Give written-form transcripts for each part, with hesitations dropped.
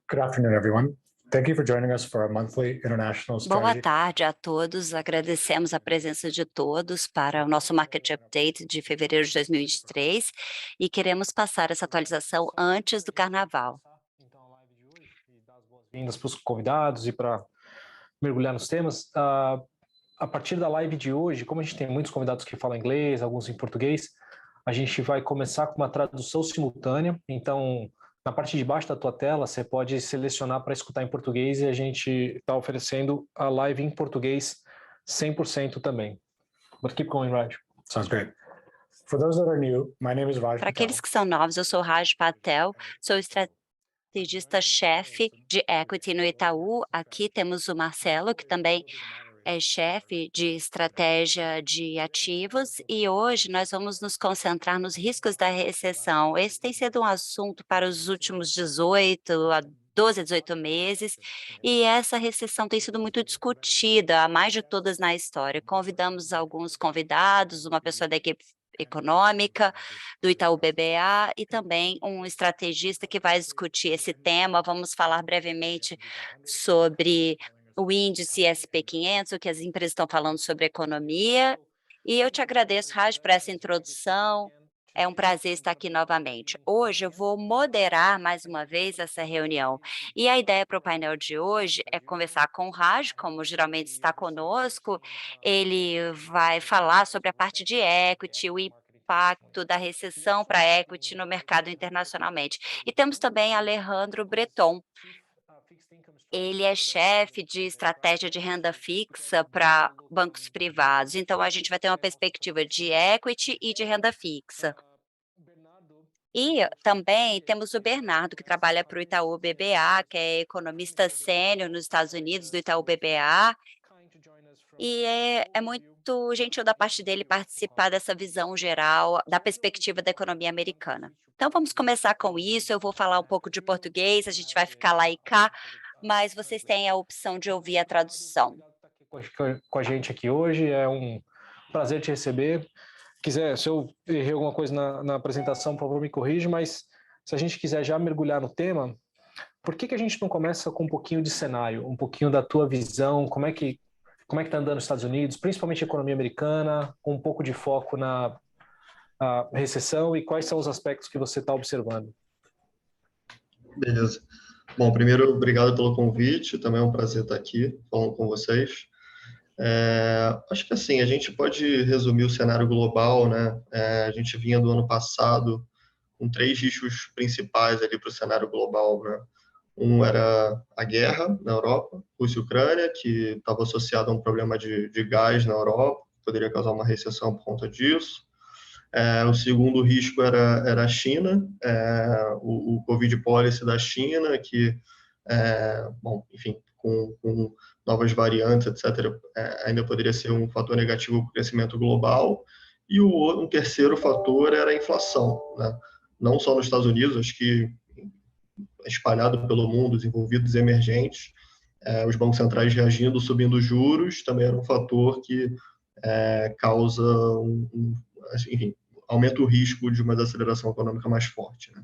Good afternoon, everyone. Thank you for joining us for our monthly international Boa strategy. tarde a todos, agradecemos a presença de todos para o nosso Market Update de fevereiro de 2023 e queremos passar essa atualização antes do Carnaval. Então, a live de hoje e dar as boas-vindas para os convidados e para mergulhar nos temas. A partir da live de hoje, como a gente tem muitos convidados que falam inglês, alguns em português, a gente vai começar com uma tradução simultânea. Então, na parte de baixo da tua tela, você pode selecionar para escutar em português e a gente está oferecendo a live em português 100% também. But keep going, Raj. Sounds great. For those that are new, my name is Raj Para Patel. aqueles que são novos, eu sou Raj Patel, sou estrategista-chefe de Equity no Itaú. Aqui temos o Marcelo, que também é chefe de estratégia de ativos, e hoje nós vamos nos concentrar nos riscos da recessão. Esse tem sido um assunto para os últimos 12 a 18 meses, e essa recessão tem sido muito discutida, a mais de todas na história. Convidamos alguns convidados, uma pessoa da equipe econômica, do Itaú BBA, e também um estrategista que vai discutir esse tema. Vamos falar brevemente sobre o índice SP500, o que as empresas estão falando sobre economia. E eu te agradeço, Raj, por essa introdução. É um prazer estar aqui novamente. Hoje eu vou moderar mais uma vez essa reunião. E a ideia para o painel de hoje é conversar com o Raj, como geralmente está conosco. Ele vai falar sobre a parte de equity, o impacto da recessão para a equity no mercado internacionalmente. E temos também Alejandro Breton. Ele é chefe de estratégia de renda fixa para bancos privados. Então, a gente vai ter uma perspectiva de equity e de renda fixa. E também temos o Bernardo, que trabalha para o Itaú BBA, que é economista sênior nos Estados Unidos, do Itaú BBA. E é muito gentil da parte dele participar dessa visão geral, da perspectiva da economia americana. Então, vamos começar com isso. Eu vou falar um pouco de português, a gente vai ficar lá e cá, mas vocês têm a opção de ouvir a tradução. Com a gente aqui hoje, é um prazer te receber. Se eu errei alguma coisa na apresentação, por favor, me corrija, mas se a gente quiser já mergulhar no tema, por que a gente não começa com um pouquinho de cenário, um pouquinho da tua visão, como é que está andando os Estados Unidos, principalmente a economia americana, com um pouco de foco na recessão e quais são os aspectos que você está observando? Beleza. Bom, primeiro, obrigado pelo convite, também é um prazer estar aqui falando com vocês. Acho que assim, a gente pode resumir o cenário global, né? A gente vinha do ano passado com 3 riscos principais ali para o cenário global, né? Um era a guerra na Europa, Rússia e Ucrânia, que estava associado a um problema de gás na Europa, poderia causar uma recessão por conta disso. O segundo risco era a China, o Covid policy da China, que, bom, enfim, com novas variantes, etc., ainda poderia ser um fator negativo para o crescimento global. E um terceiro fator era a inflação, né? Não só nos Estados Unidos, acho que espalhado pelo mundo, desenvolvidos e emergentes, os bancos centrais reagindo, subindo juros, também era um fator que causa, enfim, aumenta o risco de uma desaceleração econômica mais forte, né?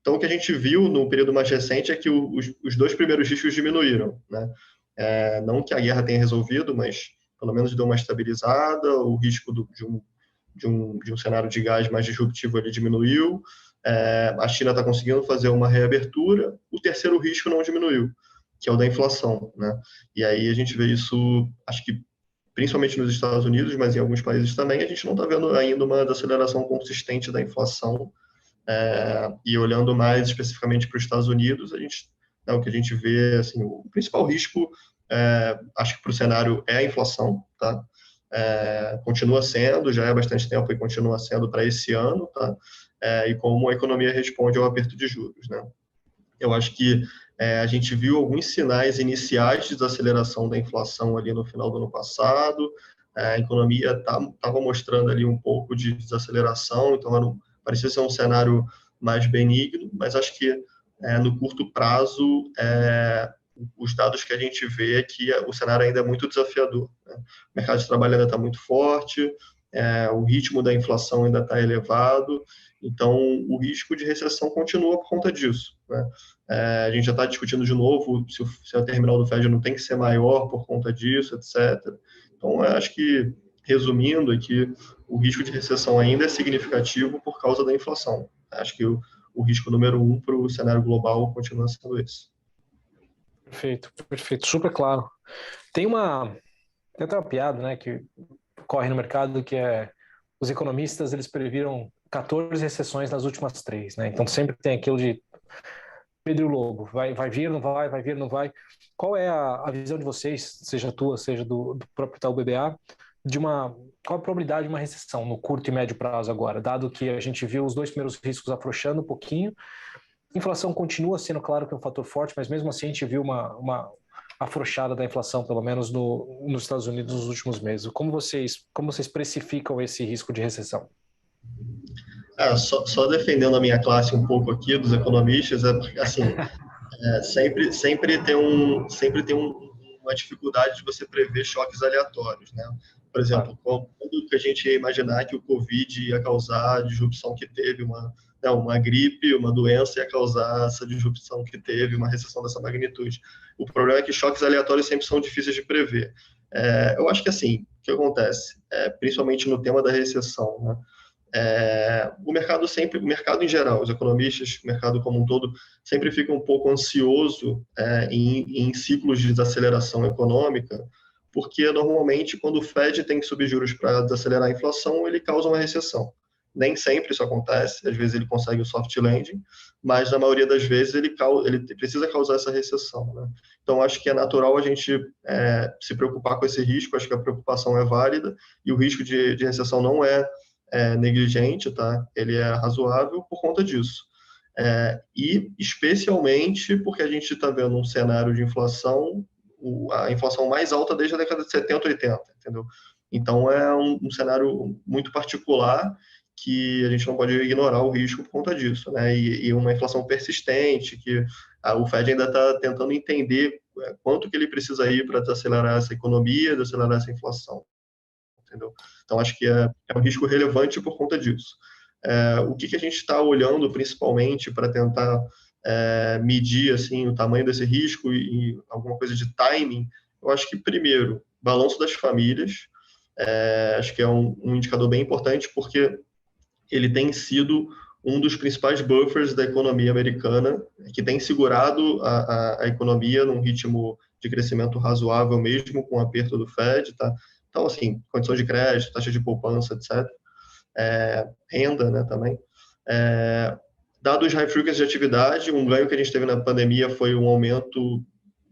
Então, o que a gente viu no período mais recente é que os 2 primeiros riscos diminuíram, né? Não que a guerra tenha resolvido, mas pelo menos deu uma estabilizada, o risco de um cenário de gás mais disruptivo ele diminuiu, a China está conseguindo fazer uma reabertura, o terceiro risco não diminuiu, que é o da inflação, né? E aí a gente vê isso, acho que principalmente nos Estados Unidos, mas em alguns países também, a gente não está vendo ainda uma desaceleração consistente da inflação. E olhando mais especificamente para os Estados Unidos, o que a gente vê, assim, o principal risco, acho que para o cenário é a inflação, tá? Continua sendo, já é há bastante tempo e continua sendo para esse ano, tá? E como a economia responde ao aperto de juros, né? Eu acho que a gente viu alguns sinais iniciais de desaceleração da inflação ali no final do ano passado, a economia estava mostrando ali um pouco de desaceleração, então parecia ser um cenário mais benigno, mas acho que no curto prazo os dados que a gente vê é que o cenário ainda é muito desafiador, né? O mercado de trabalho ainda está muito forte, o ritmo da inflação ainda está elevado, então o risco de recessão continua por conta disso, né? A gente já está discutindo de novo se a terminal do Fed não tem que ser maior por conta disso, etc. Então, eu acho que, resumindo aqui, o risco de recessão ainda é significativo por causa da inflação. Acho que o risco número 1 para o cenário global continua sendo esse. Perfeito, perfeito, super claro. Tem até uma piada, né, que corre no mercado, que é os economistas, eles previram 14 recessões nas últimas 3, né? Então sempre tem aquilo de Pedro e o Lobo, vai vir, não vai, vai vir, não vai. Qual é a visão de vocês, seja tua, seja do próprio Itaú BBA, qual a probabilidade de uma recessão no curto e médio prazo agora, dado que a gente viu os 2 primeiros riscos afrouxando um pouquinho, inflação continua sendo, claro, que é um fator forte, mas mesmo assim a gente viu uma afrouxada da inflação, pelo menos nos Estados Unidos nos últimos meses. Como vocês precificam esse risco de recessão? Só defendendo a minha classe um pouco aqui, dos economistas, assim, sempre tem uma dificuldade de você prever choques aleatórios, né? Por exemplo, quando que a gente ia imaginar que o Covid ia causar a disrupção que teve, uma gripe, uma doença ia causar essa disrupção que teve, uma recessão dessa magnitude. O problema é que choques aleatórios sempre são difíceis de prever. Eu acho que, assim, o que acontece? Principalmente no tema da recessão, né? O mercado em geral, os economistas, o mercado como um todo, sempre fica um pouco ansioso em ciclos de desaceleração econômica, porque normalmente quando o Fed tem que subir juros para desacelerar a inflação, ele causa uma recessão. Nem sempre isso acontece, às vezes ele consegue o soft landing, mas na maioria das vezes ele precisa causar essa recessão, né? Então acho que é natural a gente se preocupar com esse risco, acho que a preocupação é válida, e o risco de recessão não é negligente, tá? Ele é razoável por conta disso. E especialmente porque a gente está vendo um cenário de inflação, a inflação mais alta desde a década de 70, 80, entendeu? Então é um cenário muito particular que a gente não pode ignorar o risco por conta disso, né? E uma inflação persistente, que o Fed ainda está tentando entender quanto que ele precisa ir para desacelerar essa economia, desacelerar essa inflação. Entendeu? Então, acho que é um risco relevante por conta disso. O que a gente está olhando, principalmente, para tentar medir assim, o tamanho desse risco e alguma coisa de timing, eu acho que, primeiro, balanço das famílias, acho que é um indicador bem importante, porque ele tem sido um dos principais buffers da economia americana, que tem segurado a economia num ritmo de crescimento razoável, mesmo com o aperto do Fed, tá? Então, assim, condições de crédito, taxa de poupança, etc. Renda, né, também. Dados high frequency de atividade, um ganho que a gente teve na pandemia foi um aumento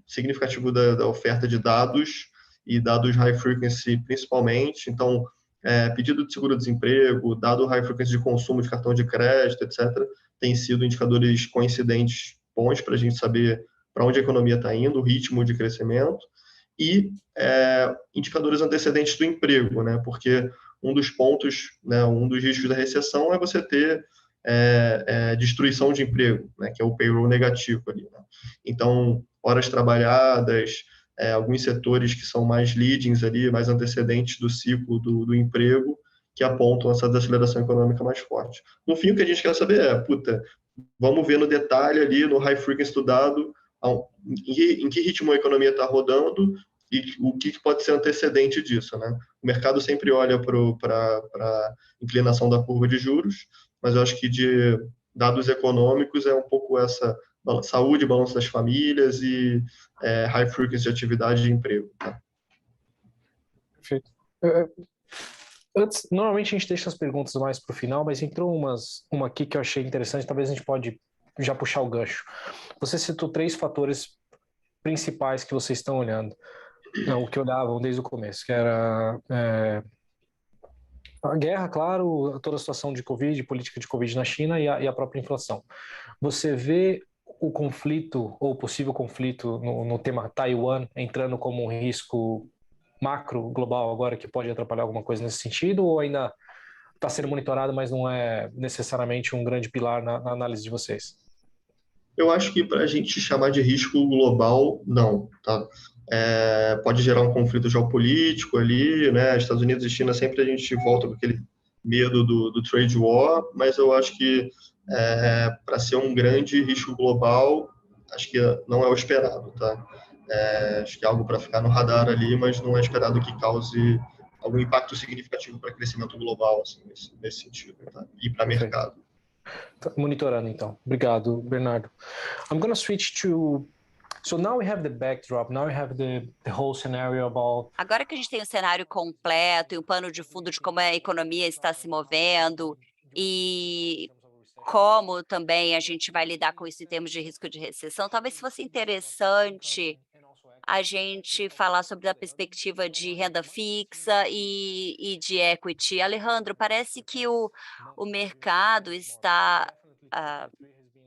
significativo da oferta de dados, e dados high frequency principalmente. Então, pedido de seguro-desemprego, dado high frequency de consumo de cartão de crédito, etc., tem sido indicadores coincidentes bons para a gente saber para onde a economia está indo, o ritmo de crescimento, e indicadores antecedentes do emprego, né? Porque um dos pontos, né, um dos riscos da recessão é você ter destruição de emprego, né, que é o payroll negativo ali, né? Então, horas trabalhadas, alguns setores que são mais leadings ali, mais antecedentes do ciclo do emprego, que apontam essa desaceleração econômica mais forte. No fim, o que a gente quer saber vamos ver no detalhe ali, no high frequency do dado, em que ritmo a economia está rodando e o que pode ser antecedente disso, né? O mercado sempre olha para a inclinação da curva de juros, mas eu acho que de dados econômicos é um pouco essa saúde, balanço das famílias e high frequency de atividade de emprego. Tá? Perfeito. Antes, normalmente a gente deixa as perguntas mais para o final, mas entrou uma aqui que eu achei interessante, talvez a gente pode já puxar o gancho. Você citou 3 fatores principais que vocês estão olhando, o que olhavam desde o começo, que era a guerra, claro, toda a situação de Covid, política de Covid na China e a própria inflação. Você vê o conflito, ou possível conflito no tema Taiwan entrando como um risco macro global agora que pode atrapalhar alguma coisa nesse sentido, ou ainda está sendo monitorado, mas não é necessariamente um grande pilar na análise de vocês? Eu acho que para a gente chamar de risco global, não. Tá? pode gerar um conflito geopolítico ali, né? Estados Unidos e China sempre a gente volta com aquele medo do trade war, mas eu acho que para ser um grande risco global, acho que não é o esperado, tá? Acho que é algo para ficar no radar ali, mas não é esperado que cause algum impacto significativo para o crescimento global, assim, nesse sentido, tá? E para Perfeito. mercado. Tá monitorando, então. Obrigado, Bernardo. I'm going to switch to... So now we have the backdrop, now we have the whole scenario about... Agora que a gente tem o cenário completo e um pano de fundo de como a economia está se movendo e como também a gente vai lidar com isso em termos de risco de recessão, talvez fosse interessante a gente falar sobre a perspectiva de renda fixa e de equity. Alejandro, parece que o mercado está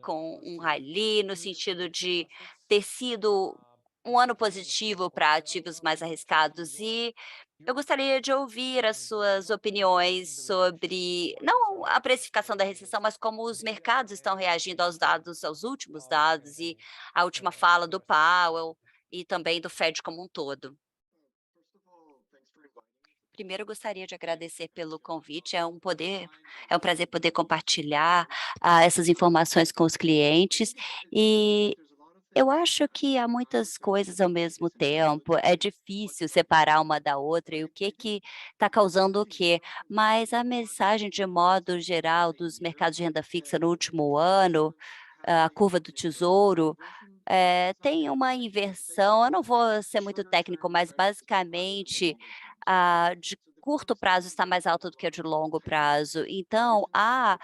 com um rally no sentido de ter sido um ano positivo para ativos mais arriscados e eu gostaria de ouvir as suas opiniões sobre, não a precificação da recessão, mas como os mercados estão reagindo aos dados, aos últimos dados e a última fala do Powell e também do Fed como um todo. Primeiro, eu gostaria de agradecer pelo convite. É um prazer poder compartilhar essas informações com os clientes. E eu acho que há muitas coisas ao mesmo tempo. É difícil separar uma da outra e o que está causando o quê. Mas a mensagem, de modo geral, dos mercados de renda fixa no último ano, a curva do tesouro, tem uma inversão. Eu não vou ser muito técnico, mas basicamente de curto prazo está mais alta do que a de longo prazo. Então, há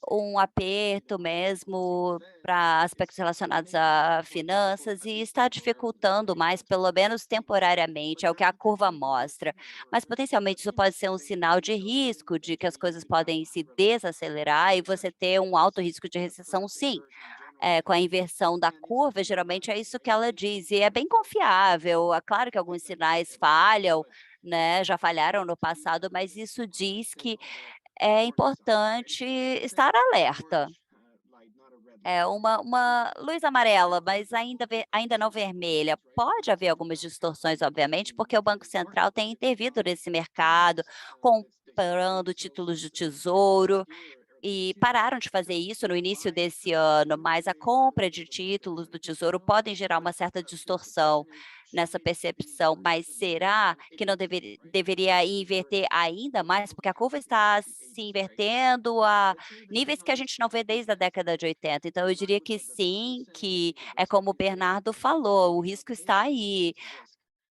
um aperto mesmo para aspectos relacionados a finanças e está dificultando mais, pelo menos temporariamente, é o que a curva mostra. Mas potencialmente isso pode ser um sinal de risco, de que as coisas podem se desacelerar e você ter um alto risco de recessão, sim. Com a inversão da curva, geralmente é isso que ela diz, e é bem confiável. É claro que alguns sinais falham, né, já falharam no passado, mas isso diz que é importante estar alerta. É uma luz amarela, mas ainda não vermelha. Pode haver algumas distorções, obviamente, porque o Banco Central tem intervido nesse mercado, comprando títulos de tesouro, e pararam de fazer isso no início desse ano, mas a compra de títulos do Tesouro podem gerar uma certa distorção nessa percepção. Mas será que não deveria inverter ainda mais? Porque a curva está se invertendo a níveis que a gente não vê desde a década de 80. Então, eu diria que sim, que é como o Bernardo falou, o risco está aí.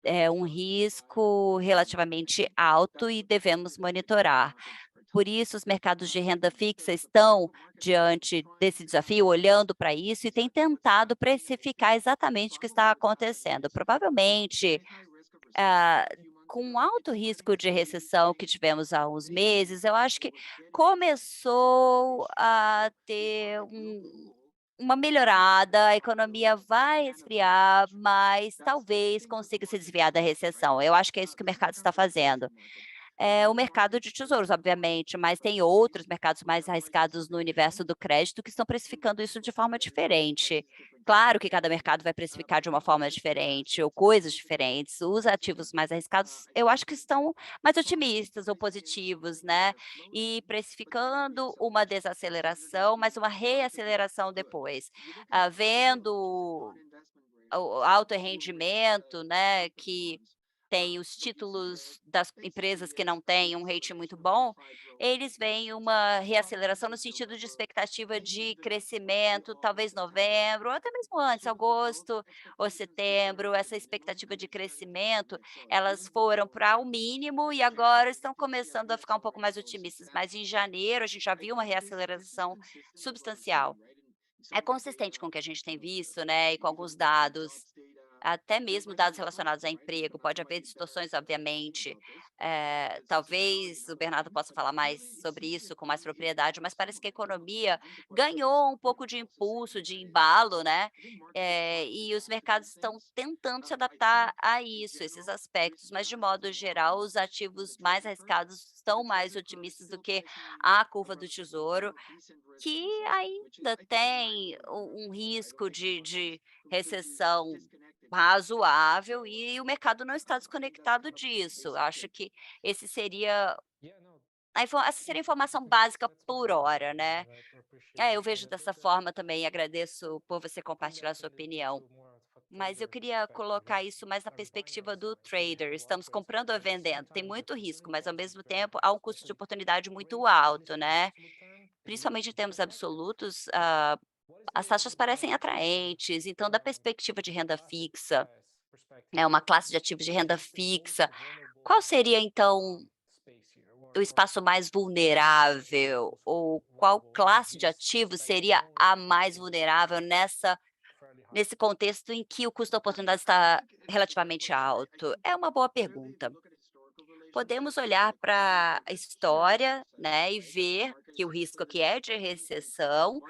É um risco relativamente alto e devemos monitorar. Por isso, os mercados de renda fixa estão diante desse desafio, olhando para isso e têm tentado precificar exatamente o que está acontecendo. Provavelmente, ah, com o alto risco de recessão que tivemos há uns meses, eu acho que começou a ter uma melhorada, a economia vai esfriar, mas talvez consiga se desviar da recessão. Eu acho que é isso que o mercado está fazendo. O mercado de tesouros, obviamente, mas tem outros mercados mais arriscados no universo do crédito que estão precificando isso de forma diferente. Claro que cada mercado vai precificar de uma forma diferente ou coisas diferentes. Os ativos mais arriscados, eu acho que estão mais otimistas ou positivos, né? E precificando uma desaceleração, mas uma reaceleração depois. Vendo o alto rendimento, né, que tem os títulos das empresas que não têm um rating muito bom, eles veem uma reaceleração no sentido de expectativa de crescimento, talvez novembro, ou até mesmo antes, agosto ou setembro, essa expectativa de crescimento, elas foram para o mínimo e agora estão começando a ficar um pouco mais otimistas, mas em janeiro a gente já viu uma reaceleração substancial. É consistente com o que a gente tem visto, né, e com alguns dados, até mesmo dados relacionados a emprego, pode haver distorções, obviamente. Talvez o Bernardo possa falar mais sobre isso com mais propriedade, mas parece que a economia ganhou um pouco de impulso, de embalo, né, e os mercados estão tentando se adaptar a isso, esses aspectos, mas de modo geral, os ativos mais arriscados estão mais otimistas do que a curva do tesouro, que ainda tem um risco de recessão razoável e o mercado não está desconectado disso. Acho que esse seria essa seria a informação básica por hora, né. Eu vejo dessa forma também e agradeço por você compartilhar sua opinião. Mas eu queria colocar isso mais na perspectiva do trader. Estamos comprando ou vendendo, tem muito risco, mas ao mesmo tempo há um custo de oportunidade muito alto, né. Principalmente em termos absolutos, as taxas parecem atraentes, então da perspectiva de renda fixa, né, uma classe de ativos de renda fixa, qual seria então o espaço mais vulnerável ou qual classe de ativos seria a mais vulnerável nesse contexto em que o custo da oportunidade está relativamente alto? É uma boa pergunta. Podemos olhar para a história, né, e ver que o risco aqui é de recessão.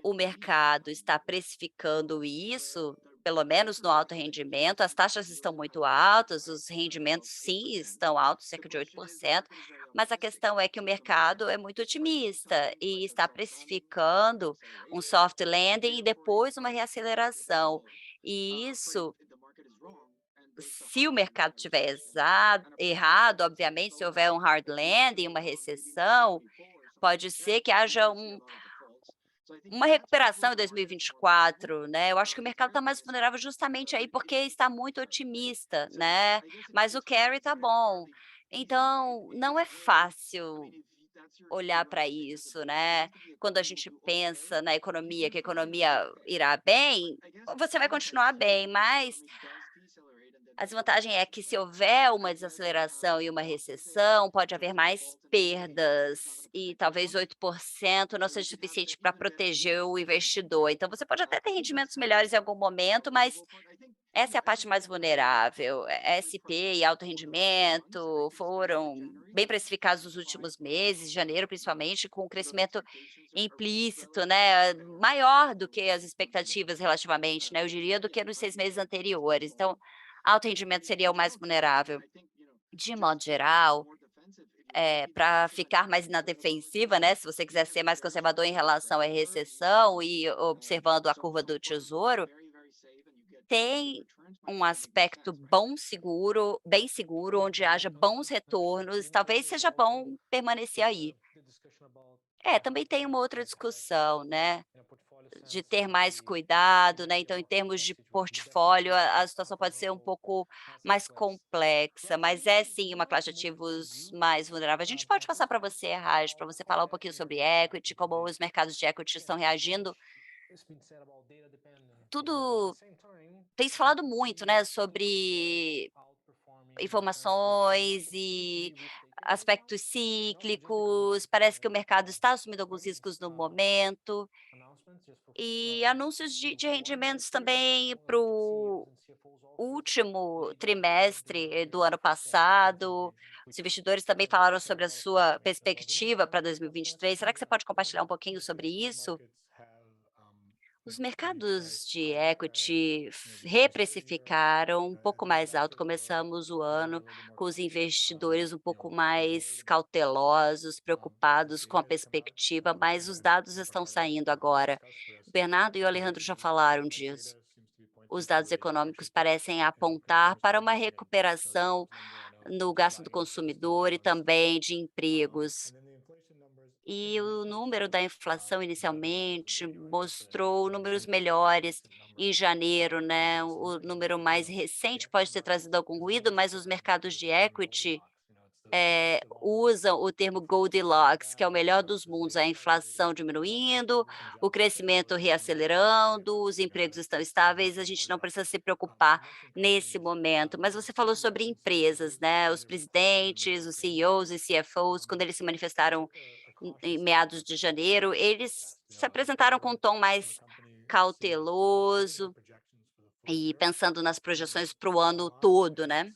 O mercado está precificando isso, pelo menos no alto rendimento. As taxas estão muito altas, os rendimentos sim estão altos, cerca de 8%, mas a questão é que o mercado é muito otimista e está precificando um soft landing e depois uma reaceleração. E isso, se o mercado tiver errado, obviamente, se houver um hard landing, uma recessão, pode ser que haja uma recuperação em 2024, né. Eu acho que o mercado está mais vulnerável justamente aí, porque está muito otimista, né, mas o carry está bom. Então, não é fácil olhar para isso, né. Quando a gente pensa na economia, que a economia irá bem, você vai continuar bem, mas a desvantagem é que se houver uma desaceleração e uma recessão, pode haver mais perdas e talvez 8% não seja suficiente para proteger o investidor. Então você pode até ter rendimentos melhores em algum momento, mas essa é a parte mais vulnerável. SP e alto rendimento foram bem precificados nos últimos meses, janeiro principalmente, com um crescimento implícito, né, maior do que as expectativas relativamente, né, eu diria, do que nos 6 meses anteriores. Então, alto rendimento seria o mais vulnerável. De modo geral, para ficar mais na defensiva, né, se você quiser ser mais conservador em relação à recessão e observando a curva do tesouro, tem um aspecto bem seguro, onde haja bons retornos, talvez seja bom permanecer aí. Também tem uma outra discussão, né, de ter mais cuidado, né, então em termos de portfólio, a situação pode ser um pouco mais complexa, mas é sim uma classe de ativos mais vulnerável. A gente pode passar para você, Raj, para você falar um pouquinho sobre equity, como os mercados de equity estão reagindo. Tudo tem se falado muito, né, sobre informações e aspectos cíclicos, parece que o mercado está assumindo alguns riscos no momento, e anúncios de rendimentos também para o último trimestre do ano passado. Os investidores também falaram sobre a sua perspectiva para 2023. Será que você pode compartilhar um pouquinho sobre isso? Os mercados de equity reprecificaram um pouco mais alto. Começamos o ano com os investidores um pouco mais cautelosos, preocupados com a perspectiva, mas os dados estão saindo agora. O Bernardo e o Alejandro já falaram disso. Os dados econômicos parecem apontar para uma recuperação no gasto do consumidor e também de empregos. E o número da inflação inicialmente mostrou números melhores em janeiro, né? O número mais recente pode ter trazido algum ruído, mas os mercados de equity usam o termo Goldilocks, que é o melhor dos mundos, a inflação diminuindo, o crescimento reacelerando, os empregos estão estáveis, a gente não precisa se preocupar nesse momento. Mas você falou sobre empresas, né? Os presidentes, os CEOs e CFOs, quando eles se manifestaram em meados de janeiro, eles se apresentaram com um tom mais cauteloso e pensando nas projeções para o ano todo, né?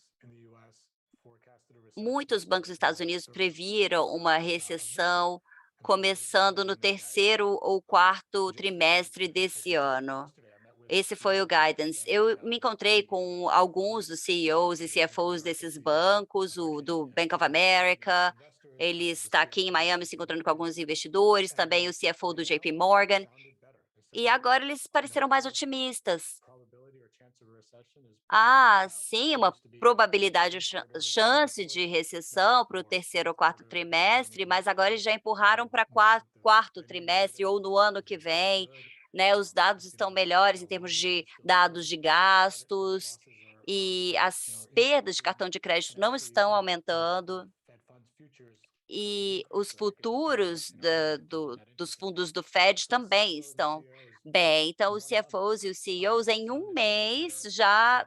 Muitos bancos dos Estados Unidos previram uma recessão começando no terceiro ou quarto trimestre desse ano. Esse foi o guidance. Eu me encontrei com alguns dos CEOs e CFOs desses bancos, o do Bank of America, ele está aqui em Miami se encontrando com alguns investidores, também o CFO do JP Morgan, e agora eles pareceram mais otimistas. Sim, uma probabilidade, chance de recessão para o terceiro ou quarto trimestre, mas agora eles já empurraram para quarto trimestre ou no ano que vem, né? Os dados estão melhores em termos de dados de gastos e as perdas de cartão de crédito não estão aumentando. E os futuros dos fundos do Fed também estão bem. Então, os CFOs e os CEOs, em um mês, já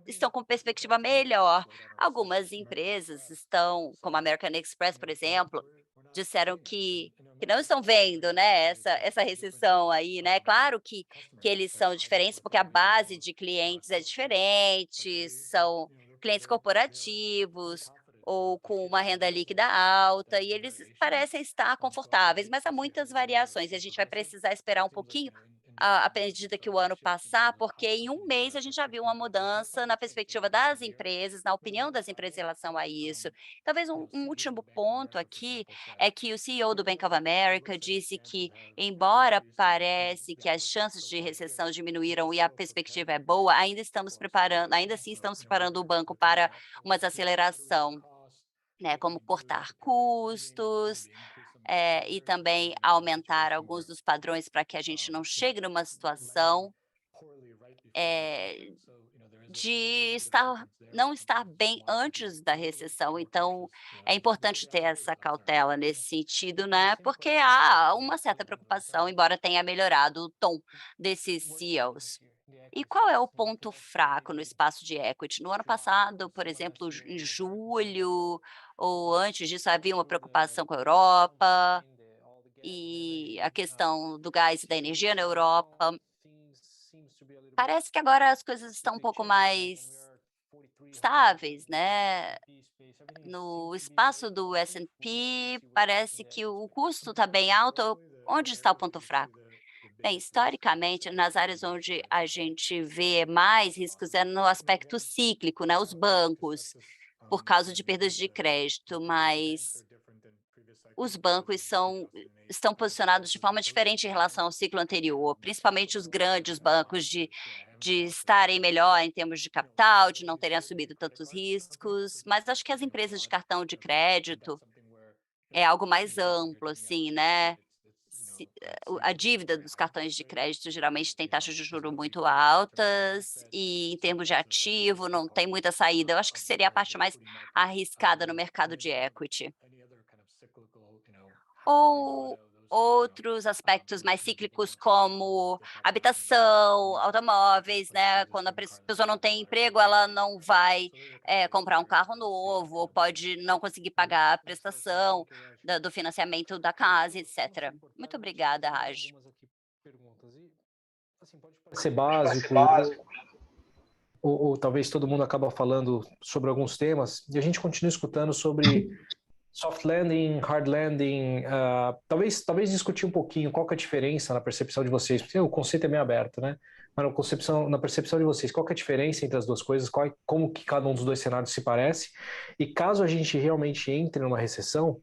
estão com perspectiva melhor. Algumas empresas estão, como a American Express, por exemplo, disseram que não estão vendo, né, essa recessão aí, né? Claro que eles são diferentes, porque a base de clientes é diferente, são clientes corporativos, ou com uma renda líquida alta, e eles parecem estar confortáveis, mas há muitas variações, e a gente vai precisar esperar um pouquinho à medida que o ano passar, porque em um mês a gente já viu uma mudança na perspectiva das empresas, na opinião das empresas em relação a isso. Talvez um último ponto aqui é que o CEO do Bank of America disse que, embora parece que as chances de recessão diminuíram e a perspectiva é boa, ainda assim estamos preparando o banco para uma desaceleração, né, como cortar custos, e também aumentar alguns dos padrões para que a gente não chegue numa situação de não estar bem antes da recessão. Então, é importante ter essa cautela nesse sentido, né, porque há uma certa preocupação, embora tenha melhorado o tom desses CEOs. E qual é o ponto fraco no espaço de equity? No ano passado, por exemplo, em julho ou antes disso, havia uma preocupação com a Europa e a questão do gás e da energia na Europa. Parece que agora as coisas estão um pouco mais estáveis, né? No espaço do S&P, parece que o custo está bem alto. Onde está o ponto fraco? Bem, historicamente, nas áreas onde a gente vê mais riscos é no aspecto cíclico, né, os bancos, por causa de perdas de crédito, mas os bancos estão posicionados de forma diferente em relação ao ciclo anterior, principalmente os grandes bancos de estarem melhor em termos de capital, de não terem assumido tantos riscos, mas acho que as empresas de cartão de crédito é algo mais amplo, assim, né? A dívida dos cartões de crédito geralmente tem taxas de juros muito altas e, em termos de ativo, não tem muita saída. Eu acho que seria a parte mais arriscada no mercado de equity. Ou outros aspectos mais cíclicos, como habitação, automóveis, né? Quando a pessoa não tem emprego, ela não vai comprar um carro novo, ou pode não conseguir pagar a prestação do financiamento da casa, etc. Muito obrigada, Raj. Ser básico, ou talvez todo mundo acaba falando sobre alguns temas, e a gente continua escutando sobre soft landing, hard landing, talvez discutir um pouquinho qual que é a diferença na percepção de vocês, porque o conceito é meio aberto, né? Mas na percepção de vocês, qual que é a diferença entre as duas coisas, como que cada um dos dois cenários se parece, e caso a gente realmente entre numa recessão,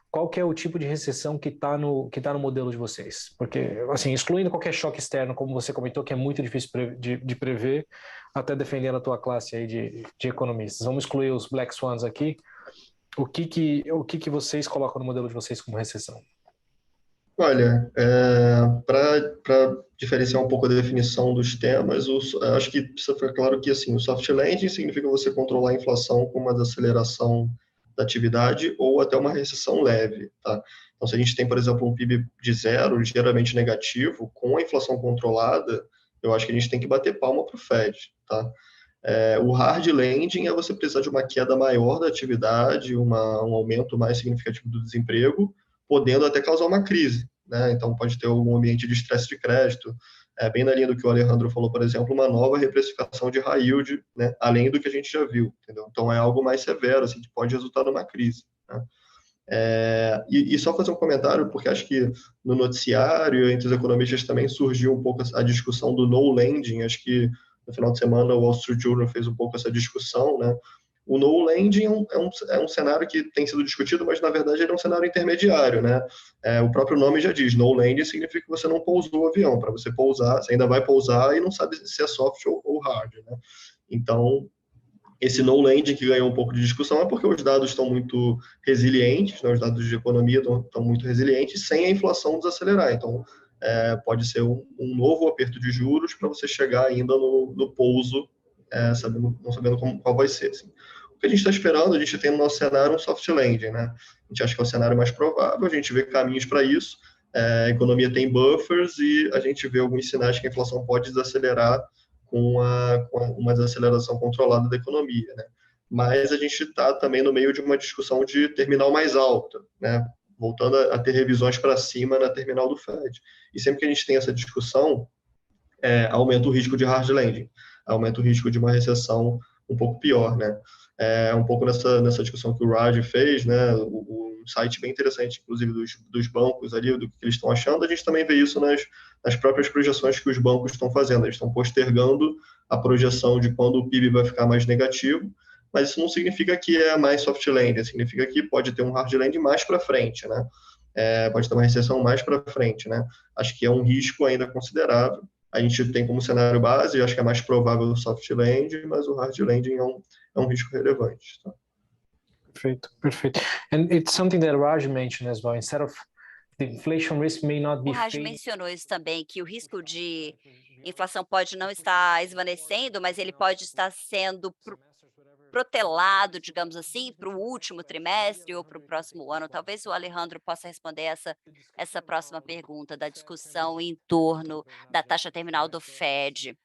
qual que é o tipo de recessão que está no modelo de vocês? Porque, assim, excluindo qualquer choque externo, como você comentou, que é muito difícil de prever, até defendendo a tua classe aí de economistas. Vamos excluir os Black Swans aqui. O que vocês colocam no modelo de vocês como recessão? Olha, para diferenciar um pouco a definição dos temas, acho que precisa ficar claro que assim, o soft landing significa você controlar a inflação com uma desaceleração da atividade ou até uma recessão leve, tá? Então, se a gente tem, por exemplo, um PIB de zero, ligeiramente negativo, com a inflação controlada, eu acho que a gente tem que bater palma para o Fed, tá? O hard landing é você precisar de uma queda maior da atividade, um aumento mais significativo do desemprego, podendo até causar uma crise, né? Então, pode ter algum ambiente de estresse de crédito, bem na linha do que o Alejandro falou, por exemplo, uma nova reprecificação de high yield, né? Além do que a gente já viu, entendeu? Então, é algo mais severo, assim, que pode resultar numa crise, né? E só fazer um comentário, porque acho que no noticiário, entre os economistas também surgiu um pouco a discussão do no lending, acho que no final de semana o Wall Street Journal fez um pouco essa discussão, né? O no landing é um cenário que tem sido discutido, mas na verdade ele é um cenário intermediário, né? O próprio nome já diz, no landing significa que você não pousou o avião. Para você pousar, você ainda vai pousar e não sabe se é soft ou hard, né? Então, esse no landing que ganhou um pouco de discussão é porque os dados estão muito resilientes, né? Os dados de economia estão muito resilientes, sem a inflação desacelerar. Então, pode ser um novo aperto de juros para você chegar ainda no pouso, não sabendo qual vai ser. Assim. O que a gente está esperando, a gente tem no nosso cenário um soft landing, né? A gente acha que é o cenário mais provável, a gente vê caminhos para isso, a economia tem buffers e a gente vê alguns sinais que a inflação pode desacelerar com uma desaceleração controlada da economia, né? Mas a gente está também no meio de uma discussão de terminal mais alta, né? Voltando a ter revisões para cima na terminal do Fed. E sempre que a gente tem essa discussão, aumenta o risco de hard landing, aumenta o risco de uma recessão um pouco pior, né? Um pouco nessa discussão que o Raj fez, né? Um site bem interessante, inclusive, dos bancos ali, do que eles estão achando, a gente também vê isso nas próprias projeções que os bancos estão fazendo. Eles estão postergando a projeção de quando o PIB vai ficar mais negativo, mas isso não significa que é mais soft landing, significa que pode ter um hard landing mais para frente, né? Pode ter uma recessão mais para frente, né? Acho que é um risco ainda considerável. A gente tem como cenário base, acho que é mais provável o soft landing, mas o hard landing é um risco relevante. Tá? Perfeito, perfeito. And it's something that Raj mentioned as well. Instead of the inflation risk may not be O Raj fading. mencionou isso também, que o risco de inflação pode não estar esvanecendo, mas ele pode estar sendo protelado, digamos assim, para o último trimestre ou para o próximo ano. Talvez o Alejandro possa responder essa próxima pergunta da discussão em torno da taxa terminal do Fed.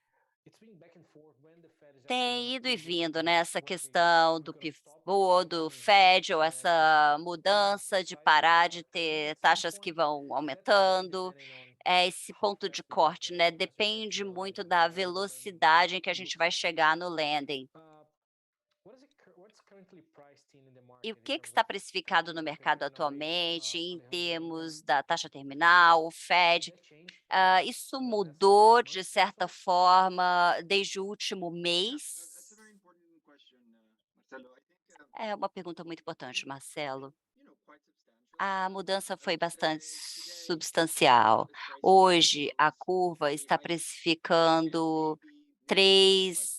Tem ido e vindo, né, essa questão do pivô, do Fed, ou essa mudança de parar de ter taxas que vão aumentando. Esse ponto de corte, né, depende muito da velocidade em que a gente vai chegar no landing. E o que está precificado no mercado atualmente em termos da taxa terminal, o Fed? Isso mudou de certa forma desde o último mês? É uma pergunta muito importante, Marcelo. A mudança foi bastante substancial. Hoje, a curva está precificando 3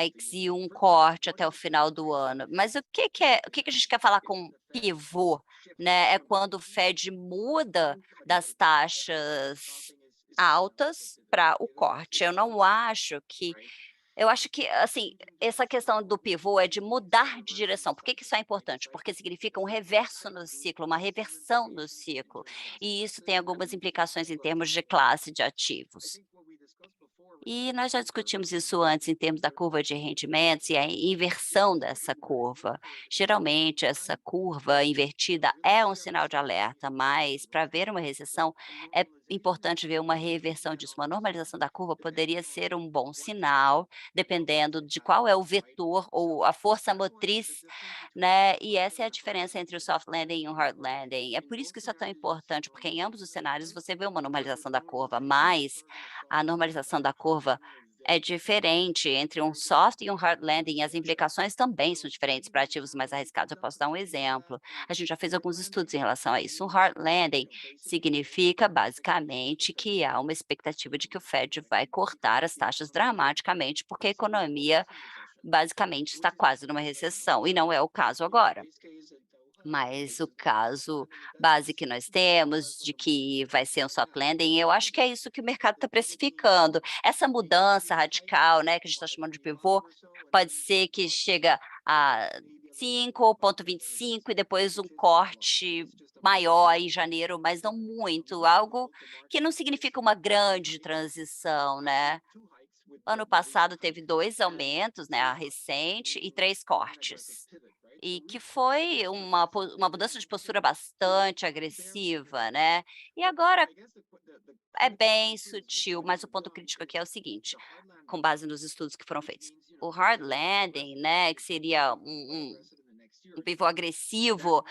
hikes e um corte até o final do ano. Mas o que a gente quer falar com pivô, né? É quando o Fed muda das taxas altas para o corte. Eu acho que, assim, essa questão do pivô é de mudar de direção. Por que isso é importante? Porque significa um reverso no ciclo, uma reversão no ciclo. E isso tem algumas implicações em termos de classe de ativos. E nós já discutimos isso antes em termos da curva de rendimentos e a inversão dessa curva. Geralmente, essa curva invertida é um sinal de alerta, mas para ver uma recessão é importante ver uma reversão disso. Uma normalização da curva poderia ser um bom sinal, dependendo de qual é o vetor ou a força motriz, né? E essa é a diferença entre o soft landing e o hard landing. É por isso que isso é tão importante, porque em ambos os cenários você vê uma normalização da curva, mas a normalização da curva é diferente entre um soft e um hard landing, as implicações também são diferentes para ativos mais arriscados. Eu posso dar um exemplo. A gente já fez alguns estudos em relação a isso. Um hard landing significa, basicamente, que há uma expectativa de que o Fed vai cortar as taxas dramaticamente, porque a economia, basicamente, está quase numa recessão, e não é o caso agora. Mas o caso base que nós temos, de que vai ser um soft landing, eu acho que é isso que o mercado está precificando. Essa mudança radical, né, que a gente está chamando de pivô, pode ser que chega a 5,25 e depois um corte maior em janeiro, mas não muito, algo que não significa uma grande transição, né? Ano passado teve 2 aumentos, né, a recente, e 3 cortes. E que foi uma mudança de postura bastante agressiva, né. E agora é bem sutil, mas o ponto crítico aqui é o seguinte, com base nos estudos que foram feitos. O hard landing, né, que seria um pivô agressivo,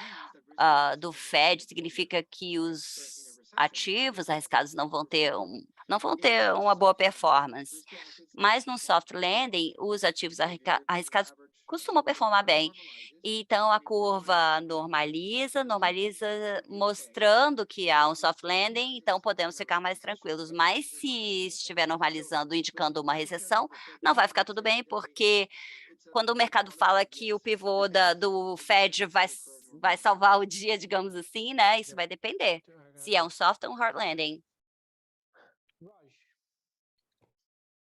do Fed, significa que os ativos arriscados não vão ter uma boa performance. Mas no soft landing, os ativos arriscados costumam performar bem. Então, a curva normaliza, mostrando que há um soft landing, então podemos ficar mais tranquilos. Mas se estiver normalizando, indicando uma recessão, não vai ficar tudo bem, porque quando o mercado fala que o pivô do Fed vai salvar o dia, digamos assim, né, isso vai depender, se é um soft ou um hard landing. Raj,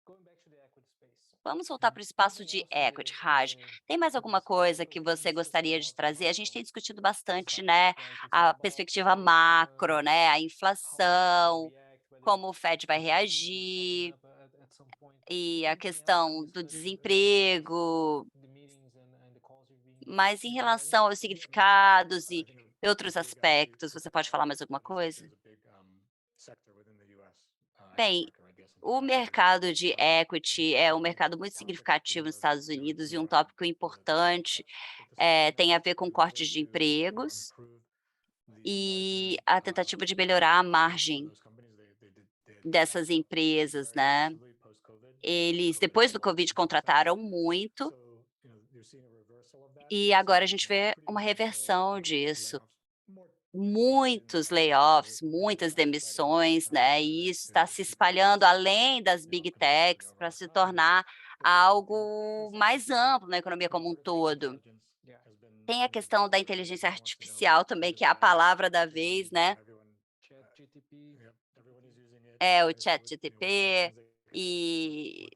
going back to the equity space. Vamos voltar para o espaço de equity, Raj. Tem mais alguma coisa que você gostaria de trazer? A gente tem discutido bastante, né, a perspectiva macro, né, a inflação, como o Fed vai reagir, e a questão do desemprego, mas em relação aos significados e outros aspectos, você pode falar mais alguma coisa? Bem, o mercado de equity é um mercado muito significativo nos Estados Unidos e um tópico importante tem a ver com cortes de empregos e a tentativa de melhorar a margem dessas empresas, né? Eles, depois do Covid, contrataram muito e agora a gente vê uma reversão disso. Muitos layoffs, muitas demissões, né? E isso está se espalhando além das big techs para se tornar algo mais amplo na economia como um todo. Tem a questão da inteligência artificial também, que é a palavra da vez, né? ChatGPT. É o ChatGPT e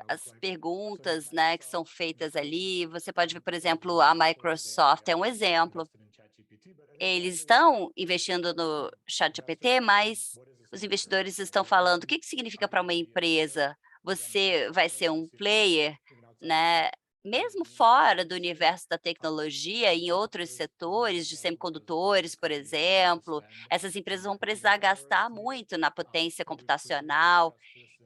as perguntas, né, que são feitas ali. Você pode ver, por exemplo, a Microsoft é um exemplo. Eles estão investindo no ChatGPT, mas os investidores estão falando: o que que significa para uma empresa? Você vai ser um player, né? Mesmo fora do universo da tecnologia, em outros setores de semicondutores, por exemplo, essas empresas vão precisar gastar muito na potência computacional.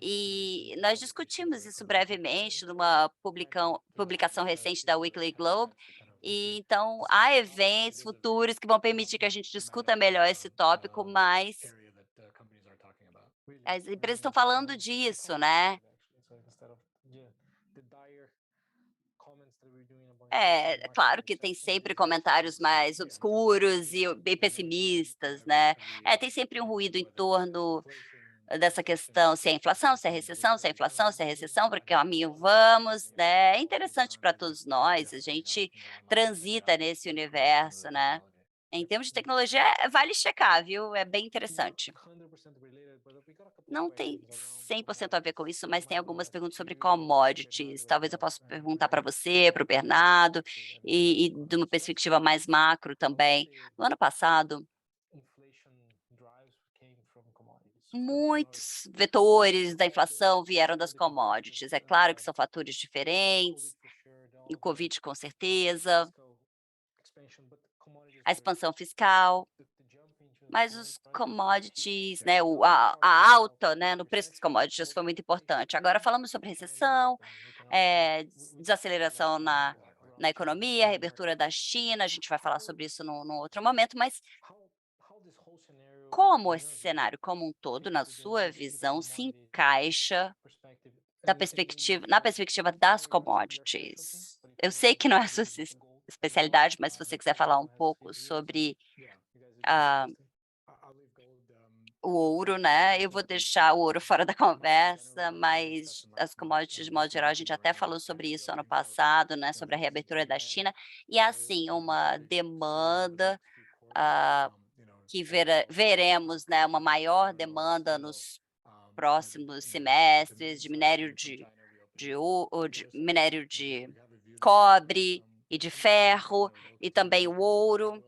E nós discutimos isso brevemente numa publicação recente da Weekly Globe, e então há eventos futuros que vão permitir que a gente discuta melhor esse tópico, mas as empresas estão falando disso, né? É claro que tem sempre comentários mais obscuros e bem pessimistas, né? Tem sempre um ruído em torno dessa questão, se é inflação, se é recessão, se é inflação, se é recessão, para que caminho vamos, né? É interessante para todos nós, a gente transita nesse universo, né? Em termos de tecnologia, vale checar, viu? É bem interessante. Não tem 100% a ver com isso, mas tem algumas perguntas sobre commodities. Talvez eu possa perguntar para você, para o Bernardo, e de uma perspectiva mais macro também. No ano passado, muitos vetores da inflação vieram das commodities. É claro que são fatores diferentes, e o Covid com certeza, a expansão fiscal, mas os commodities, né, a alta, né, no preço dos commodities foi muito importante. Agora falamos sobre recessão, desaceleração na economia, reabertura da China, a gente vai falar sobre isso num outro momento, mas como esse cenário como um todo, na sua visão, se encaixa na perspectiva das commodities? Eu sei que não é a sua especialidade, mas se você quiser falar um pouco sobre ah, o ouro, né, eu vou deixar o ouro fora da conversa, mas as commodities de modo geral, a gente até falou sobre isso ano passado, né, sobre a reabertura da China, e assim, uma demanda, ah, que veremos, né, uma maior demanda nos próximos semestres de minério de minério de cobre e de ferro, e também o ouro.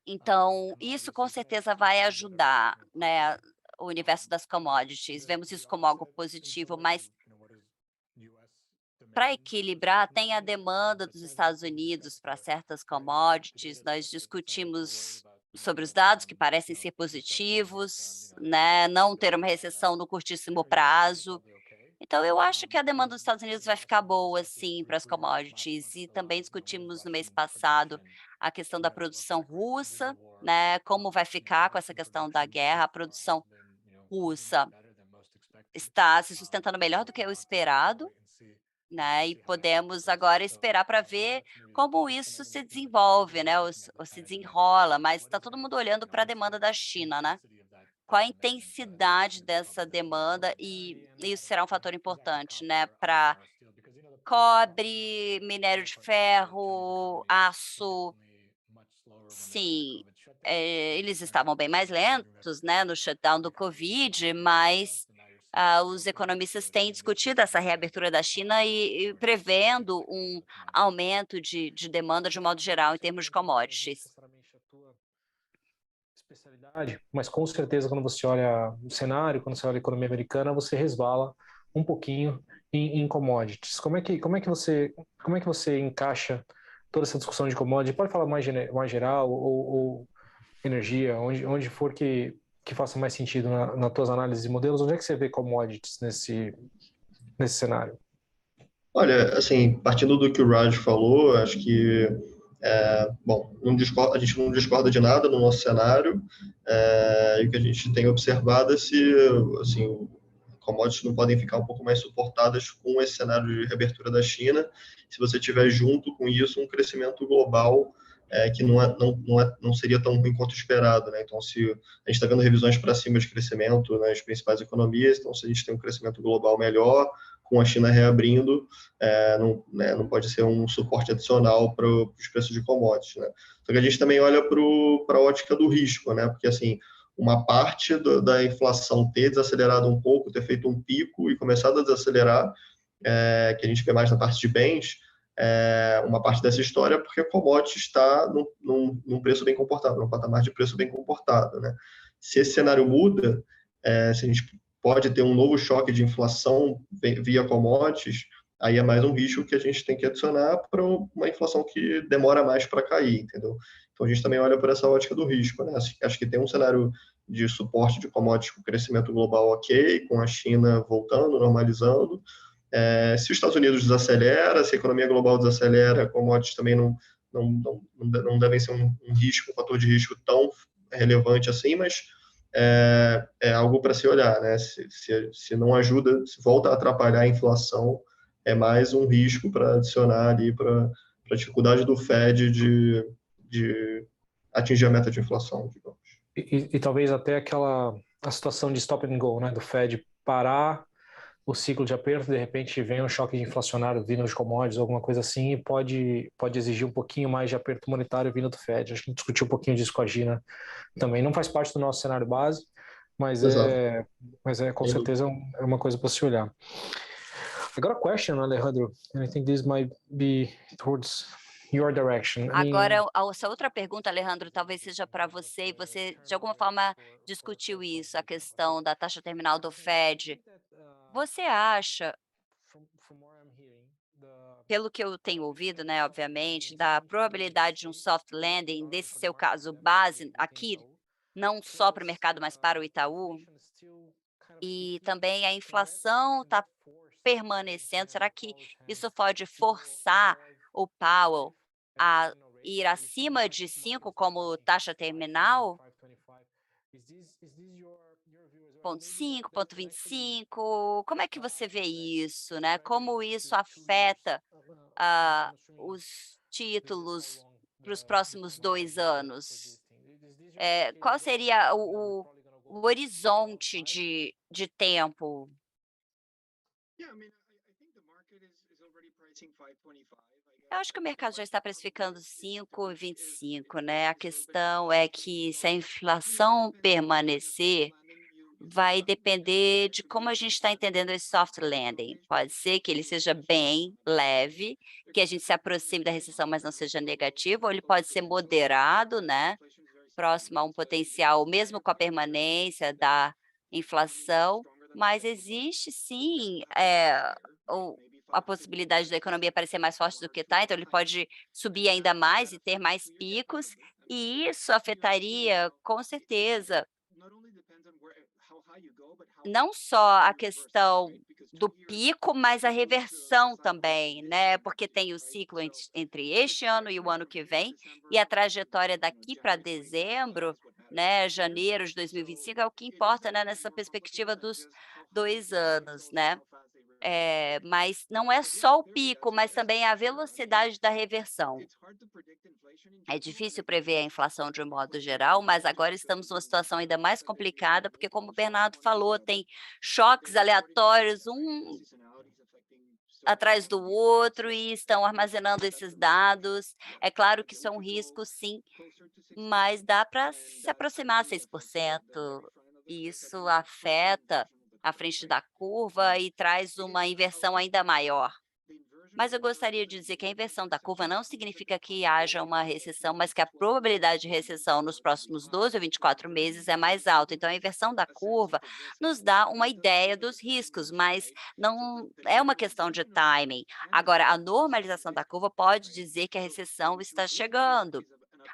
Então, isso com certeza vai ajudar, né, o universo das commodities. Vemos isso como algo positivo, mas para equilibrar, tem a demanda dos Estados Unidos para certas commodities. Nós discutimos sobre os dados que parecem ser positivos, né, não ter uma recessão no curtíssimo prazo. Então, eu acho que a demanda dos Estados Unidos vai ficar boa, sim, para as commodities. E também discutimos no mês passado a questão da produção russa, né? Como vai ficar com essa questão da guerra? A produção russa está se sustentando melhor do que o esperado, né? E podemos agora esperar para ver como isso se desenvolve, né? Ou se desenrola, mas está todo mundo olhando para a demanda da China, né? Qual a intensidade dessa demanda e isso será um fator importante, né, para cobre, minério de ferro, aço. Sim, eles estavam bem mais lentos, né, no shutdown do Covid, mas, os economistas têm discutido essa reabertura da China e prevendo um aumento de demanda de um modo geral em termos de commodities. Especialidade, mas com certeza quando você olha o cenário, quando você olha a economia americana, você resvala um pouquinho em commodities. Como é que você encaixa toda essa discussão de commodities? Pode falar mais geral ou energia, onde for que faça mais sentido nas tuas análises de modelos, onde é que você vê commodities nesse cenário? Olha, assim, partindo do que o Raj falou, acho que, bom, a gente não discorda de nada no nosso cenário, e o que a gente tem observado é se, assim, commodities não podem ficar um pouco mais suportadas com esse cenário de reabertura da China, se você tiver junto com isso um crescimento global que não seria tão ruim quanto esperado, né? Então, se a gente está vendo revisões para cima de crescimento nas principais economias, então se a gente tem um crescimento global melhor, com a China reabrindo, não pode ser um suporte adicional para os preços de commodities, né? Só que a gente também olha para a ótica do risco, né? Porque, assim, uma parte da inflação ter desacelerado um pouco, ter feito um pico e começado a desacelerar, que a gente vê mais na parte de bens, uma parte dessa história porque a commodity está num preço bem comportado, num patamar de preço bem comportado, né? Se esse cenário muda, se a gente pode ter um novo choque de inflação via commodities, aí é mais um risco que a gente tem que adicionar para uma inflação que demora mais para cair, entendeu? Então a gente também olha por essa ótica do risco, né? Acho que tem um cenário de suporte de commodities com crescimento global ok, com a China voltando, normalizando. Se os Estados Unidos desacelera, se a economia global desacelera, commodities também não devem ser um risco, um fator de risco tão relevante assim, mas é algo para se olhar, né? Se não ajuda, se volta a atrapalhar a inflação, é mais um risco para adicionar ali para a dificuldade do Fed de atingir a meta de inflação, digamos. E talvez até a situação de stop and go, né, do Fed parar o ciclo de aperto, de repente vem um choque inflacionário vindo de commodities, alguma coisa assim, e pode exigir um pouquinho mais de aperto monetário vindo do Fed. Acho que a gente discutiu um pouquinho disso com a Gina também. Não faz parte do nosso cenário base, mas Exato. é com certeza é uma coisa para se olhar. I got a question, Alejandro, and I think this might be towards your direction. Agora, essa outra pergunta, Alejandro, talvez seja para você, e você, de alguma forma, discutiu isso, a questão da taxa terminal do Fed. Você acha, pelo que eu tenho ouvido, né, obviamente, da probabilidade de um soft landing, desse seu caso base aqui, não só para o mercado, mas para o Itaú, e também a inflação está permanecendo, será que isso pode forçar o Powell a ir acima de 5 como taxa terminal? 0,5, 0,25, como é que você vê isso, né? Como isso afeta, os títulos para os próximos 2 anos? Qual seria o horizonte de tempo? Eu acho que o mercado já está precificando 5,25, né. A questão é que se a inflação permanecer, vai depender de como a gente está entendendo esse soft landing. Pode ser que ele seja bem leve, que a gente se aproxime da recessão, mas não seja negativo, ou ele pode ser moderado, né, próximo a um potencial, mesmo com a permanência da inflação, mas existe sim, a possibilidade da economia parecer mais forte do que está, então ele pode subir ainda mais e ter mais picos, e isso afetaria, com certeza, não só a questão do pico, mas a reversão também, né, porque tem o ciclo entre este ano e o ano que vem, e a trajetória daqui para dezembro, né, janeiro de 2025 é o que importa, né, nessa perspectiva dos 2 anos, né. mas não é só o pico, mas também a velocidade da reversão. É difícil prever a inflação de um modo geral, mas agora estamos numa situação ainda mais complicada, porque, como o Bernardo falou, tem choques aleatórios, um atrás do outro, e estão armazenando esses dados. É claro que isso é um risco, sim, mas dá para se aproximar a 6%, e isso afeta a frente da curva e traz uma inversão ainda maior. Mas eu gostaria de dizer que a inversão da curva não significa que haja uma recessão, mas que a probabilidade de recessão nos próximos 12 ou 24 meses é mais alta. Então, a inversão da curva nos dá uma ideia dos riscos, mas não é uma questão de timing. Agora, a normalização da curva pode dizer que a recessão está chegando.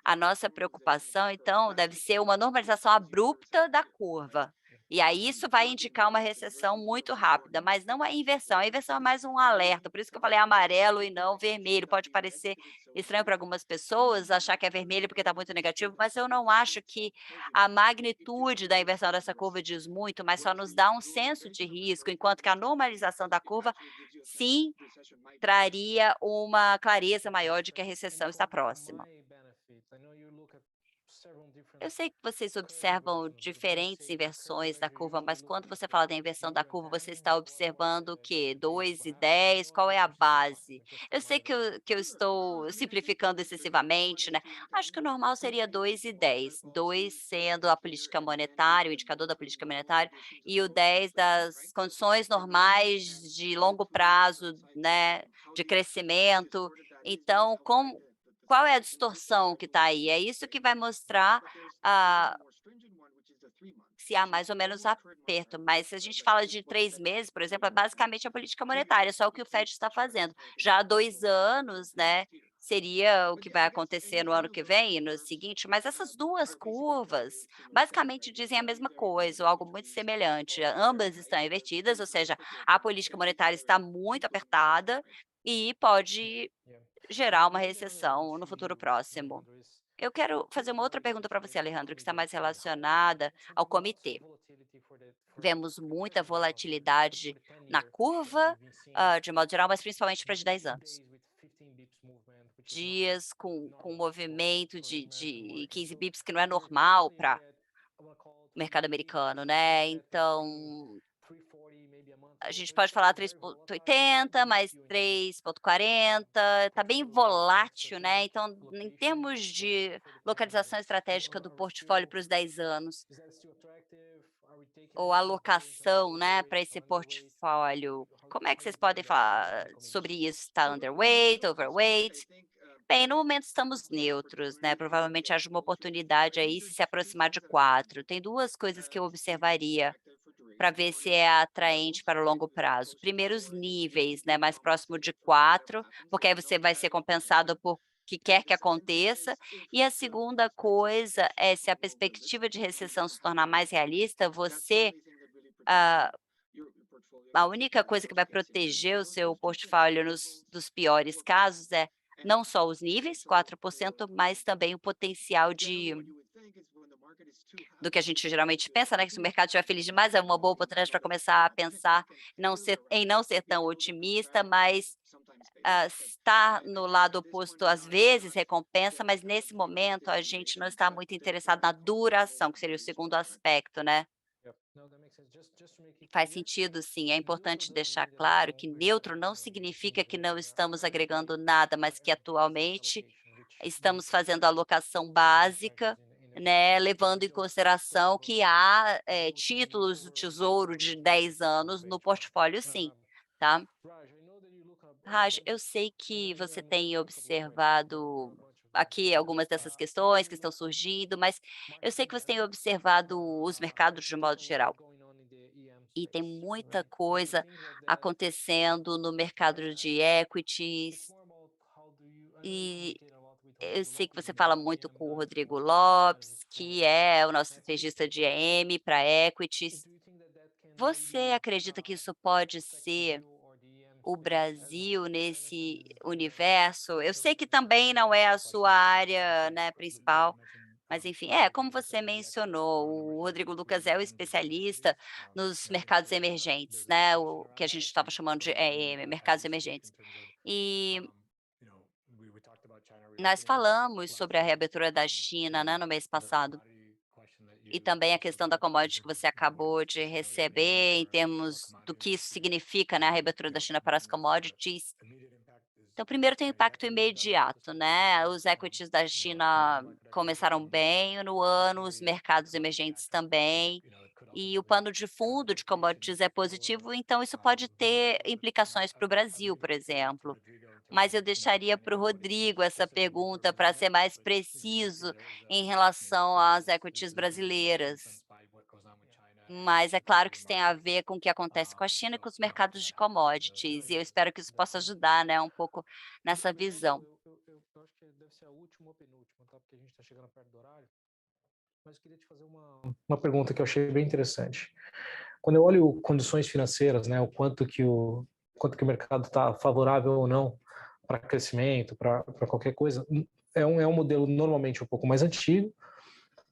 A nossa preocupação, então, deve ser uma normalização abrupta da curva. E aí isso vai indicar uma recessão muito rápida, mas não a inversão. A inversão é mais um alerta, por isso que eu falei amarelo e não vermelho. Pode parecer estranho para algumas pessoas achar que é vermelho porque está muito negativo, mas eu não acho que a magnitude da inversão dessa curva diz muito, mas só nos dá um senso de risco, enquanto que a normalização da curva, sim, traria uma clareza maior de que a recessão está próxima. Eu sei que vocês observam diferentes inversões da curva, mas quando você fala da inversão da curva, você está observando o quê? 2 e 10? Qual é a base? Eu sei que eu estou simplificando excessivamente, né? Acho que o normal seria 2 e 10. 2 sendo a política monetária, o indicador da política monetária, e o 10 das condições normais de longo prazo, né, de crescimento. Então, qual é a distorção que está aí? É isso que vai mostrar ah, se há mais ou menos aperto, mas se a gente fala de 3 meses, por exemplo, é basicamente a política monetária, só o que o Fed está fazendo. Já há 2 anos, né, seria o que vai acontecer no ano que vem e no seguinte, mas essas 2 curvas basicamente dizem a mesma coisa, ou algo muito semelhante. Ambas estão invertidas, ou seja, a política monetária está muito apertada e pode gerar uma recessão no futuro próximo. Eu quero fazer uma outra pergunta para você, Alejandro, que está mais relacionada ao comitê. Vemos muita volatilidade na curva, de modo geral, mas principalmente para de 10 anos. Dias com movimento de 15 bips, que não é normal para o mercado americano, né? Então, a gente pode falar 3,80, mais 3,40, está bem volátil, né? Então, em termos de localização estratégica do portfólio para os 10 anos, ou alocação, né, para esse portfólio, como é que vocês podem falar sobre isso? Está underweight, overweight? Bem, no momento estamos neutros, né? Provavelmente haja uma oportunidade aí se aproximar de 4. Tem duas coisas que eu observaria para ver se é atraente para o longo prazo. Primeiro, os níveis, né, mais próximo de 4, porque aí você vai ser compensado por que quer que aconteça. E a segunda coisa é, se a perspectiva de recessão se tornar mais realista, ah, a única coisa que vai proteger o seu portfólio dos piores casos é não só os níveis, 4%, mas também o potencial do que a gente geralmente pensa, né, que se o mercado estiver feliz demais, é uma boa oportunidade para começar a pensar em não ser tão otimista, mas estar no lado oposto às vezes recompensa, mas nesse momento a gente não está muito interessado na duração, que seria o segundo aspecto, né. Faz sentido, sim. É importante deixar claro que neutro não significa que não estamos agregando nada, mas que atualmente estamos fazendo a alocação básica, né, levando em consideração que há, títulos do Tesouro de 10 anos no portfólio, sim, tá. Raj, eu sei que você tem observado aqui algumas dessas questões que estão surgindo, mas eu sei que você tem observado os mercados de modo geral. E tem muita coisa acontecendo no mercado de equities, e eu sei que você fala muito com o Rodrigo Lopes, que é o nosso estrategista de EM para equities. Você acredita que isso pode ser o Brasil nesse universo? Eu sei que também não é a sua área, né, principal, Mas, enfim, como você mencionou, o Rodrigo Lucas é o especialista nos mercados emergentes, né, o que a gente estava chamando de mercados emergentes. E nós falamos sobre a reabertura da China, né, no mês passado. E também a questão da commodity que você acabou de receber, em termos do que isso significa, né, a reabertura da China para as commodities. Então, primeiro tem o impacto imediato, né? Os equities da China começaram bem no ano, os mercados emergentes também, e o pano de fundo de commodities é positivo, então isso pode ter implicações para o Brasil, por exemplo. Mas eu deixaria para o Rodrigo essa pergunta para ser mais preciso em relação às equities brasileiras. Mas é claro que isso tem a ver com o que acontece com a China e com os mercados de commodities, e eu espero que isso possa ajudar, né, um pouco nessa visão. Eu acho que deve ser a última ou penúltima, tá? Porque a gente está chegando perto do horário. Mas eu queria te fazer uma pergunta que eu achei bem interessante. Quando eu olho condições financeiras, né, o quanto que o mercado está favorável ou não para crescimento, para qualquer coisa, é um modelo normalmente um pouco mais antigo.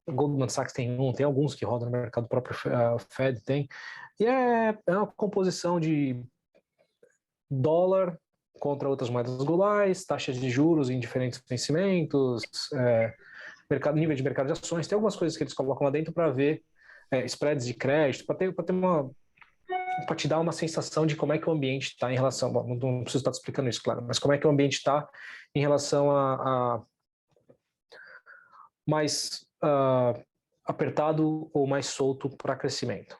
O Goldman Sachs tem alguns que rodam no mercado, o próprio Fed tem, e é uma composição de dólar contra outras moedas globais, taxas de juros em diferentes vencimentos, nível de mercado de ações, tem algumas coisas que eles colocam lá dentro para ver spreads de crédito, para te dar uma sensação de como é que o ambiente está em relação, bom, não preciso estar te explicando isso, claro, mas como é que o ambiente está em relação a mais apertado ou mais solto para crescimento.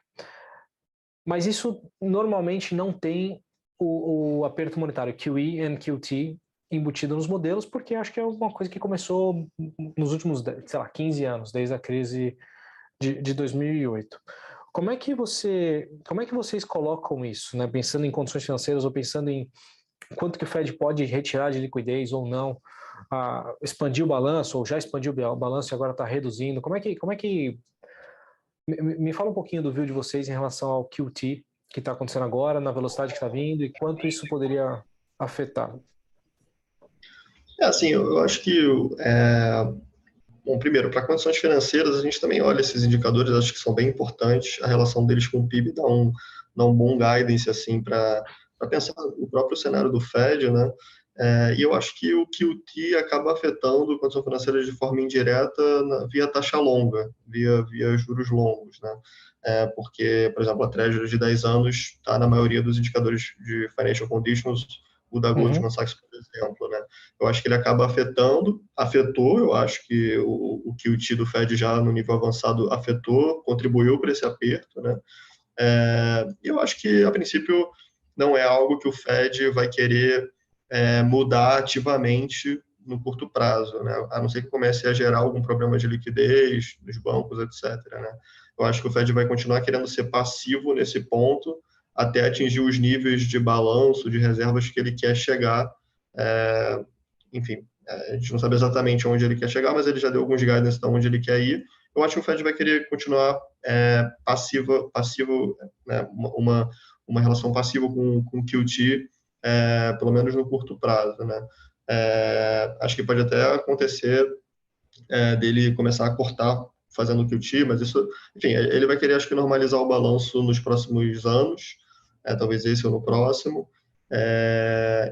Mas isso normalmente não tem o aperto monetário QE e QT embutido nos modelos, porque acho que é uma coisa que começou nos últimos, 15 anos, desde a crise de 2008. Como é que vocês colocam isso, né? Pensando em condições financeiras ou pensando em quanto que o Fed pode retirar de liquidez ou não, expandir o balanço ou já expandiu o balanço e agora está reduzindo? Como é que me fala um pouquinho do view de vocês em relação ao QT que está acontecendo agora, na velocidade que está vindo e quanto isso poderia afetar? Assim, eu acho que, bom, primeiro, para condições financeiras, a gente também olha esses indicadores, acho que são bem importantes, a relação deles com o PIB dá um bom guidance, assim, para pensar o próprio cenário do Fed, né? E eu acho que o QT acaba afetando condições financeiras de forma indireta via taxa longa, via juros longos, né? Porque, por exemplo, a Treasury de 10 anos está na maioria dos indicadores de financial conditions, o da Goldman Sachs, por exemplo, né? Eu acho que ele acaba afetou, eu acho que o QT do Fed já no nível avançado afetou, contribuiu para esse aperto, né? Eu acho que, a princípio, não é algo que o Fed vai querer mudar ativamente no curto prazo, né? A não ser que comece a gerar algum problema de liquidez dos bancos, etc., né? Eu acho que o Fed vai continuar querendo ser passivo nesse ponto até atingir os níveis de balanço, de reservas que ele quer chegar. Enfim, a gente não sabe exatamente onde ele quer chegar, mas ele já deu alguns guidance de onde ele quer ir. Eu acho que o Fed vai querer continuar passivo, né, uma relação passiva com o QT, pelo menos no curto prazo, né? Acho que pode até acontecer dele começar a cortar fazendo o QT, mas isso, enfim, ele vai querer, acho que, normalizar o balanço nos próximos anos, talvez esse ou no próximo,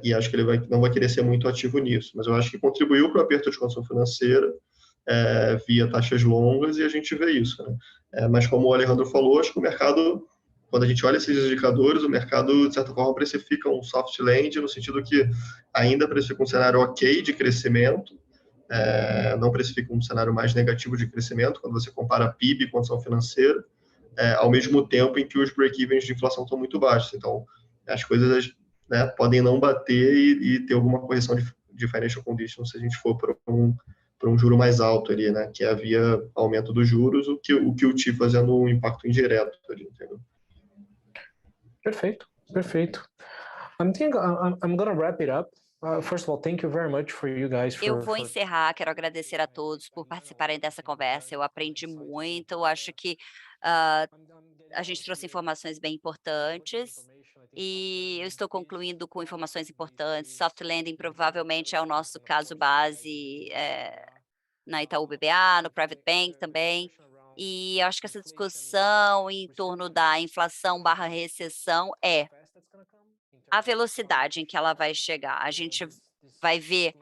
e acho que ele não vai querer ser muito ativo nisso, mas eu acho que contribuiu para o aperto de condição financeira via taxas longas e a gente vê isso, né? Mas como o Alejandro falou, acho que o mercado, quando a gente olha esses indicadores, o mercado, de certa forma, precifica um soft land, no sentido que ainda precifica um cenário ok de crescimento, não precifica um cenário mais negativo de crescimento, quando você compara PIB e condição financeira, ao mesmo tempo em que os break-evens de inflação estão muito baixos. Então, as coisas, né, podem não bater e ter alguma correção de financial conditions se a gente for para um juro mais alto ali, né, que é via aumento dos juros, o QT fazendo um impacto indireto ali, entendeu? Perfeito. I'm gonna wrap it up. First of all, thank you very much for you guys Eu vou encerrar, quero agradecer a todos por participarem dessa conversa, eu aprendi muito, eu acho que, ah, a gente trouxe informações bem importantes, e eu estou concluindo com informações importantes. Soft landing provavelmente é o nosso caso base, na Itaú BBA, no Private Bank também. E acho que essa discussão em torno da inflação barra recessão é a velocidade em que ela vai chegar. A gente vai ver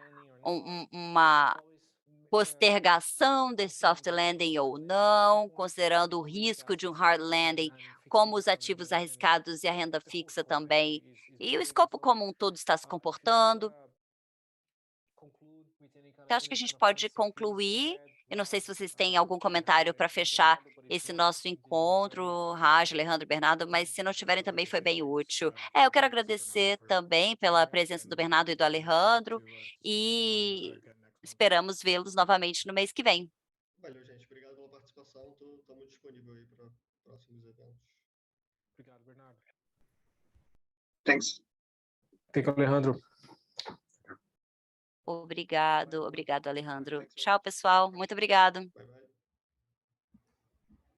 uma postergação desse soft landing ou não, considerando o risco de um hard landing, como os ativos arriscados e a renda fixa também, e o escopo como um todo está se comportando. Então, acho que a gente pode concluir. Eu não sei se vocês têm algum comentário para fechar esse nosso encontro, Raj, Alejandro, Bernardo, mas se não tiverem também foi bem útil. Eu quero agradecer também pela presença do Bernardo e do Alejandro e esperamos vê-los novamente no mês que vem. Valeu, gente. Obrigado pela participação. Estamos disponível aí para próximos eventos. Obrigado, Bernardo. Thanks. Thank you, Alejandro. Obrigado, Alejandro. Tchau, pessoal. Muito obrigado. Bye, bye.